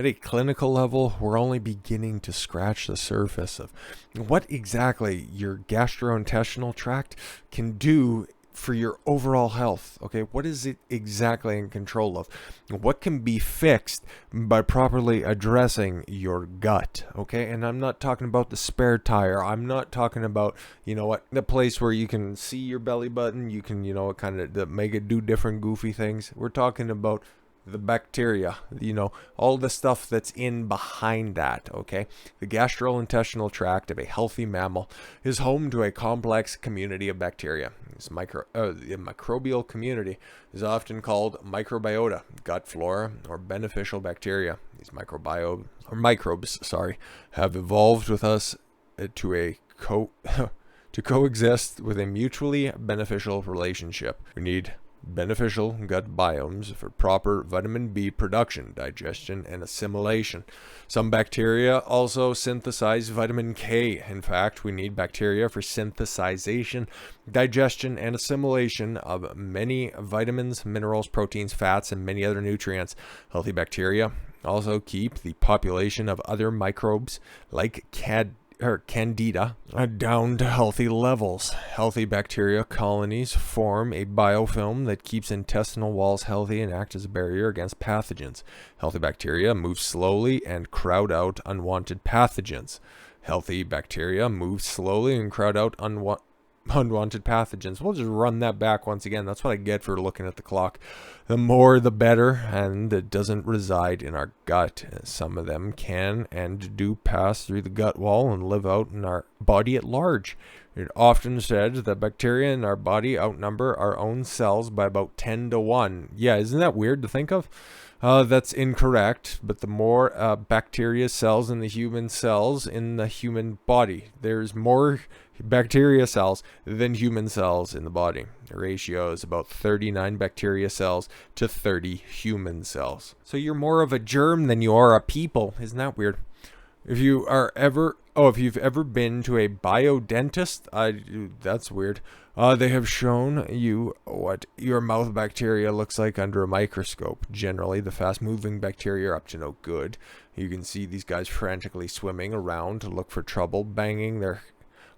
At a clinical level, we're only beginning to scratch the surface of what exactly your gastrointestinal tract can do for your overall health. Okay, what is it exactly in control of? What can be fixed by properly addressing your gut? Okay, and I'm not talking about the spare tire. I'm not talking about, the place where you can see your belly button. You can, kind of make it do different goofy things. We're talking about the bacteria, all the stuff that's in behind that. Okay, the gastrointestinal tract of a healthy mammal is home to a complex community of bacteria. The microbial community is often called microbiota, gut flora, or beneficial bacteria. These microbes, have evolved with us to coexist with a mutually beneficial relationship. We need beneficial gut biomes for proper vitamin B production, digestion, and assimilation. Some bacteria also synthesize vitamin K. In fact, we need bacteria for synthesization, digestion, and assimilation of many vitamins, minerals, proteins, fats, and many other nutrients. Healthy bacteria also keep the population of other microbes like Candida down to healthy levels. Healthy bacteria colonies form a biofilm that keeps intestinal walls healthy and act as a barrier against pathogens. Healthy bacteria move slowly and crowd out unwanted pathogens. Healthy bacteria move slowly and crowd out unwanted pathogens. We'll just run that back once again. That's what I get for looking at the clock. The more the better, and it doesn't reside in our gut. Some of them can and do pass through the gut wall and live out in our body at large. It often said that bacteria in our body outnumber our own cells by about 10 to 1. Yeah, isn't that weird to think of? That's incorrect, but the more bacteria cells in the human body. There's more bacteria cells than human cells in the body. The ratio is about 39 bacteria cells to 30 human cells. So you're more of a germ than you are a people. Isn't that weird? If you've ever been to a biodentist, that's weird. They have shown you what your mouth bacteria looks like under a microscope. Generally, the fast-moving bacteria are up to no good. You can see these guys frantically swimming around to look for trouble, banging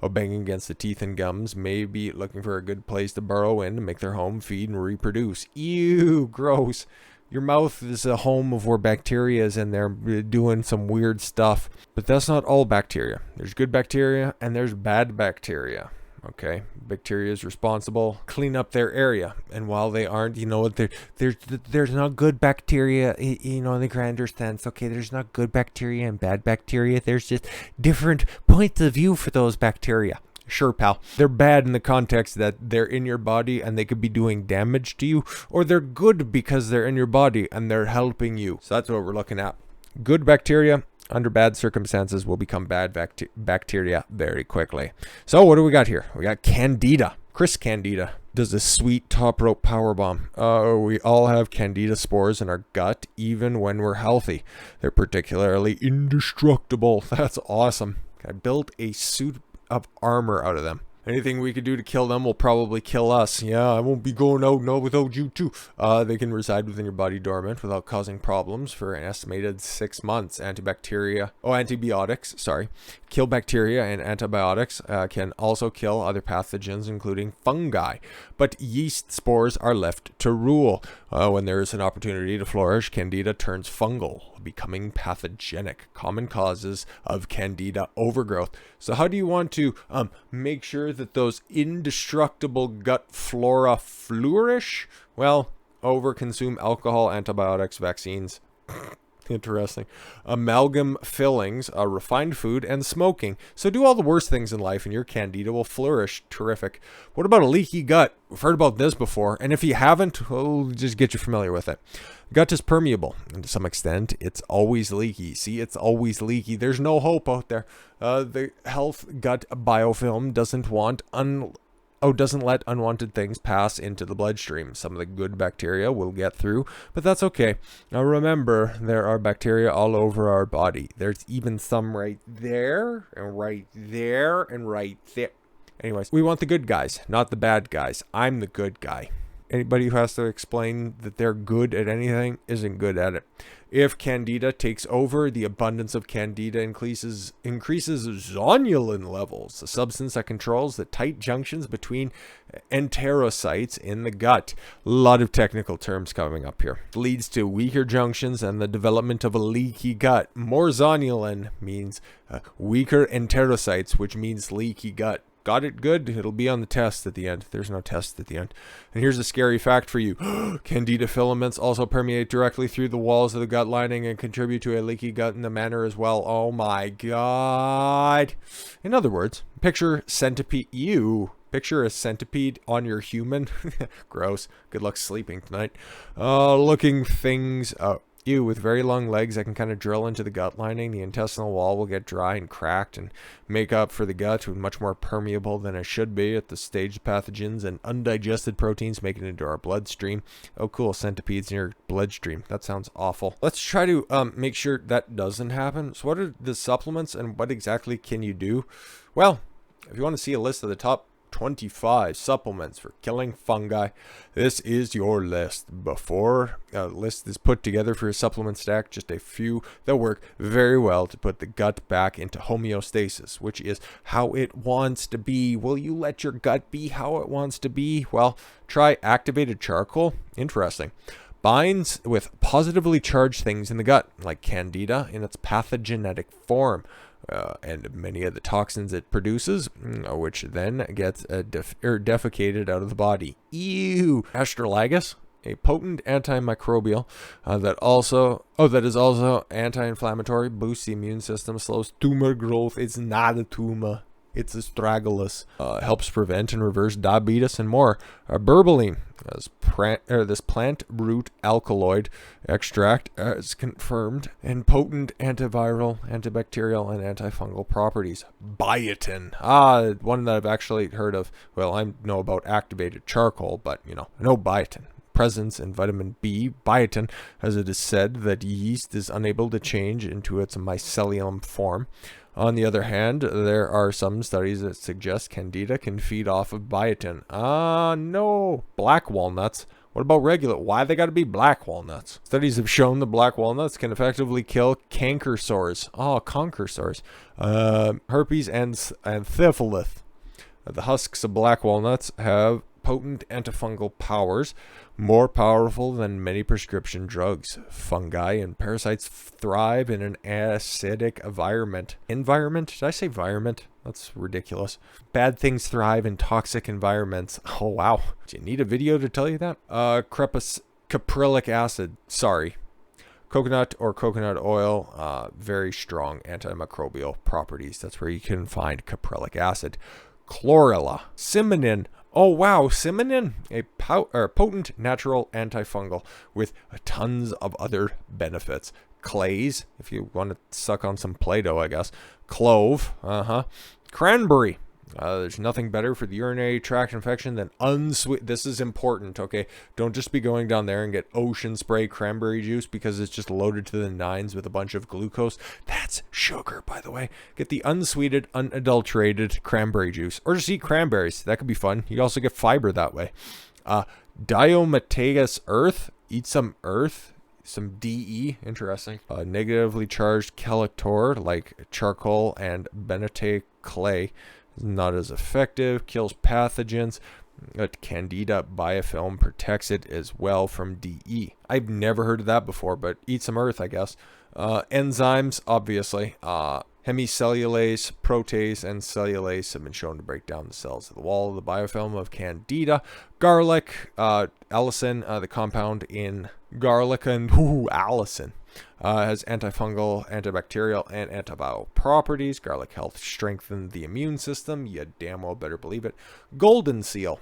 against the teeth and gums, maybe looking for a good place to burrow in to make their home, feed, and reproduce. Ew, gross. Your mouth is a home of where bacteria is in there doing some weird stuff. But that's not all bacteria. There's good bacteria and there's bad bacteria. Okay, bacteria is responsible, clean up their area, and while they aren't, there's not good bacteria, in the grander sense. Okay, there's not good bacteria and bad bacteria. There's just different points of view for those bacteria. Sure, pal. They're bad in the context that they're in your body and they could be doing damage to you, or they're good because they're in your body and they're helping you. So that's what we're looking at. Good bacteria under bad circumstances will become bad bacteria very quickly. So what do we got here? We got Candida. Chris Candida does a sweet top rope power bomb. We all have Candida spores in our gut, even when we're healthy. They're particularly indestructible. That's awesome. I built a suit of armor out of them. Anything we could do to kill them will probably kill us. Yeah, I won't be going out without you too. They can reside within your body dormant without causing problems for an estimated 6 months. Antibiotics, kill bacteria, and antibiotics can also kill other pathogens, including fungi. But yeast spores are left to rule. When there is an opportunity to flourish, Candida turns fungal, becoming pathogenic. Common causes of Candida overgrowth. So how do you want to make sure that those indestructible gut flora flourish? Well, overconsume alcohol, antibiotics, vaccines. Interesting. Amalgam fillings, refined food, and smoking. So do all the worst things in life and your Candida will flourish. Terrific. What about a leaky gut? We've heard about this before, and if you haven't, we'll just get you familiar with it. Gut is permeable, and to some extent, it's always leaky. See, it's always leaky. There's no hope out there. The health gut biofilm doesn't let unwanted things pass into the bloodstream. Some of the good bacteria will get through, but that's okay. Now remember, there are bacteria all over our body. There's even some right there, and right there, and right there. Anyways, we want the good guys, not the bad guys. I'm the good guy. Anybody who has to explain that they're good at anything isn't good at it. If candida takes over, the abundance of candida increases zonulin levels, a substance that controls the tight junctions between enterocytes in the gut. A lot of technical terms coming up here. Leads to weaker junctions and the development of a leaky gut. More zonulin means weaker enterocytes, which means leaky gut. Got it good? It'll be on the test at the end. There's no test at the end. And here's a scary fact for you. Candida filaments also permeate directly through the walls of the gut lining and contribute to a leaky gut in the manner as well. Oh my god. In other words, picture centipede. Picture a centipede on your human. Gross. Good luck sleeping tonight. Looking things up. With very long legs that can kind of drill into the gut lining. The intestinal wall will get dry and cracked and make up for the gut with much more permeable than it should be at the stage of pathogens and undigested proteins making it into our bloodstream. Oh cool, centipedes in your bloodstream. That sounds awful. Let's try to make sure that doesn't happen. So what are the supplements and what exactly can you do? Well, if you want to see a list of the top 25 supplements for killing fungi, this is your list. Before a list is put together for your supplement stack, just a few that work very well to put the gut back into homeostasis, which is how it wants to be. Will you let your gut be how it wants to be? Well, try activated charcoal. Interesting. Binds with positively charged things in the gut, like candida in its pathogenic form. And many of the toxins it produces, which then gets defecated out of the body. Ew! Astralagus, a potent antimicrobial that is also anti-inflammatory, boosts the immune system, slows tumor growth. It's not a tumor. It's astragalus. Helps prevent and reverse diabetes and more. Berberine, this plant root alkaloid extract is confirmed and potent antiviral, antibacterial, and antifungal properties. Biotin. One that I've actually heard of. Well, I know about activated charcoal, but I know biotin. Presence in vitamin B, biotin, as it is said that yeast is unable to change into its mycelium form. On the other hand, there are some studies that suggest candida can feed off of biotin. No. Black walnuts. What about regular? Why they got to be black walnuts? Studies have shown that black walnuts can effectively kill canker sores. Conker sores. Herpes and syphilis. The husks of black walnuts have potent antifungal powers, more powerful than many prescription drugs. Fungi and parasites thrive in an acidic environment. Did I say environment? That's ridiculous. Bad things thrive in toxic environments. Oh, wow. Do you need a video to tell you that? Caprylic acid. Sorry. Coconut or coconut oil. Very strong antimicrobial properties. That's where you can find caprylic acid. Chlorella. Simonin. Oh wow, simonin, a potent natural antifungal with tons of other benefits. Clays, if you want to suck on some Play-Doh, I guess. Clove, Cranberry. There's nothing better for the urinary tract infection than unsweet. This is important, okay? Don't just be going down there and get ocean spray cranberry juice because it's just loaded to the nines with a bunch of glucose. That's sugar, by the way. Get the unsweetened, unadulterated cranberry juice. Or just eat cranberries. That could be fun. You also get fiber that way. Diatomaceous earth. Eat some earth. Some DE, interesting. Negatively charged chelictor, like charcoal and bentonite clay. Not as effective, kills pathogens. Candida biofilm protects it as well from DE. I've never heard of that before, but eat some earth, I guess. Enzymes, obviously. Hemicellulase, protease, and cellulase have been shown to break down the cells of the wall of the biofilm of Candida. Garlic, allicin, the compound in garlic, and allicin. Has antifungal, antibacterial, and antiviral properties. Garlic helps strengthen the immune system. You damn well better believe it. Golden seal,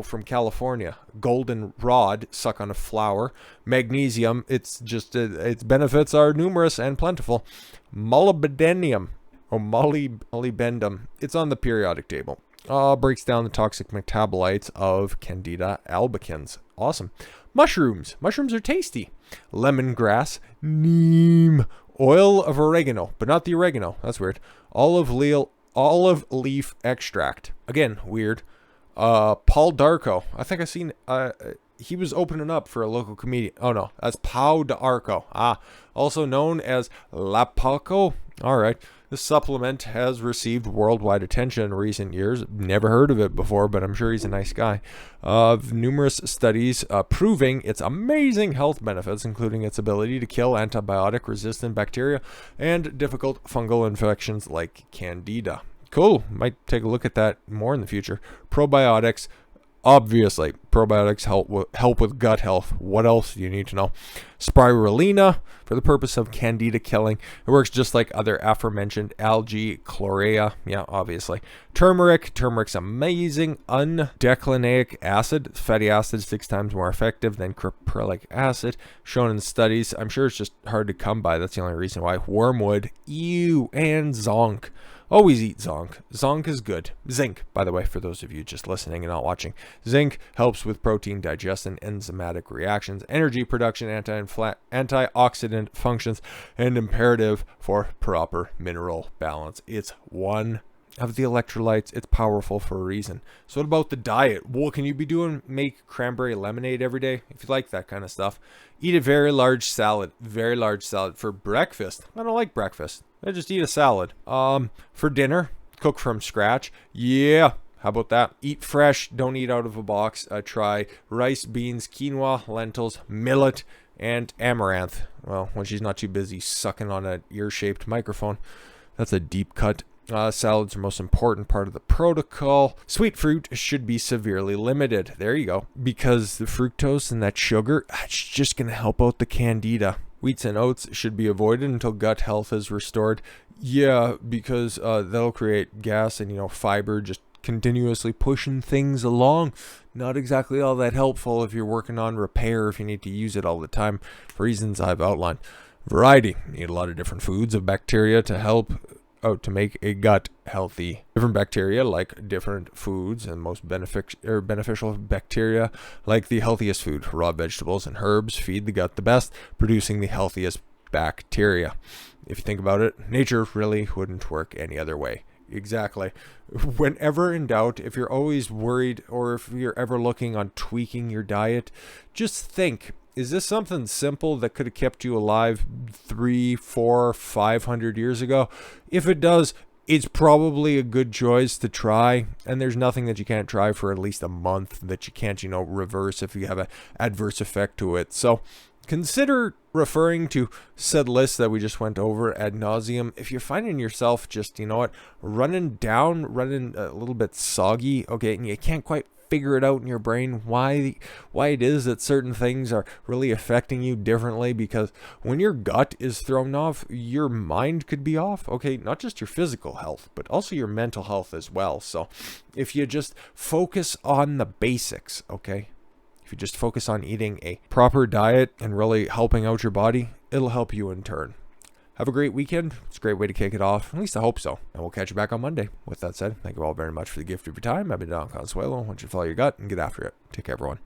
from California. Golden rod, suck on a flower. Magnesium, its benefits are numerous and plentiful. Molybdenum, or molybdenum, it's on the periodic table. Breaks down the toxic metabolites of Candida albicans. Awesome. Mushrooms. Mushrooms are tasty. Lemongrass. Neem. Oil of oregano, but not the oregano. That's weird. Olive leaf extract. Again, weird. Paul Darko. I think I've seen he was opening up for a local comedian. Oh no, that's Pau de Arco. Also known as La Palco. All right. This supplement has received worldwide attention in recent years. Never heard of it before, but I'm sure he's a nice guy. Numerous studies proving its amazing health benefits, including its ability to kill antibiotic-resistant bacteria and difficult fungal infections like Candida. Cool. Might take a look at that more in the future. Probiotics. Obviously, probiotics help with gut health. What else do you need to know? Spirulina, for the purpose of candida killing. It works just like other aforementioned algae, chlorea. Yeah, obviously. Turmeric. Turmeric's amazing. Undeclinic acid. Fatty acid is 6 times more effective than caprylic acid. Shown in studies. I'm sure it's just hard to come by. That's the only reason why. Wormwood. Ew. And zonk. Always eat zonk. Zonk is good. Zinc, by the way, for those of you just listening and not watching. Zinc helps with protein digestion, enzymatic reactions, energy production, antioxidant functions, and imperative for proper mineral balance. It's one of the electrolytes. It's powerful for a reason. So what about the diet? Well, can you be make cranberry lemonade every day? If you like that kind of stuff, eat a very large salad for breakfast. I don't like breakfast. I just eat a salad. For dinner, cook from scratch. Yeah, how about that? Eat fresh. Don't eat out of a box. Try rice, beans, quinoa, lentils, millet, and amaranth. Well, when she's not too busy sucking on an ear-shaped microphone. That's a deep cut. Salads are most important part of the protocol. Sweet fruit should be severely limited. There you go. Because the fructose and that sugar, it's just going to help out the candida. Wheats and oats should be avoided until gut health is restored. Yeah, because that'll create gas and, fiber just continuously pushing things along. Not exactly all that helpful if you're working on repair, if you need to use it all the time, for reasons I've outlined. Variety. You need a lot of different foods of bacteria to help to make a gut healthy. Different bacteria like different foods, and most beneficial bacteria like the healthiest food. Raw vegetables and herbs feed the gut the best, producing the healthiest bacteria. If you think about it, nature really wouldn't work any other way. Exactly. Whenever in doubt, if you're always worried or if you're ever looking on tweaking your diet, just think, is this something simple that could have kept you alive 300, 400, 500 years ago? If it does, it's probably a good choice to try. And there's nothing that you can't try for at least a month that you can't, reverse if you have an adverse effect to it. So consider referring to said list that we just went over ad nauseum. If you're finding yourself just, running a little bit soggy, okay, and you can't quite figure it out in your brain why it is that certain things are really affecting you differently, because when your gut is thrown off, your mind could be off, okay, not just your physical health but also your mental health as well. So if you just focus on the basics, okay, if you just focus on eating a proper diet and really helping out your body, it'll help you in turn. Have a great weekend. It's a great way to kick it off. At least I hope so. And we'll catch you back on Monday. With that said, thank you all very much for the gift of your time. I've been Don Consuelo. I want you to follow your gut and get after it. Take care, everyone.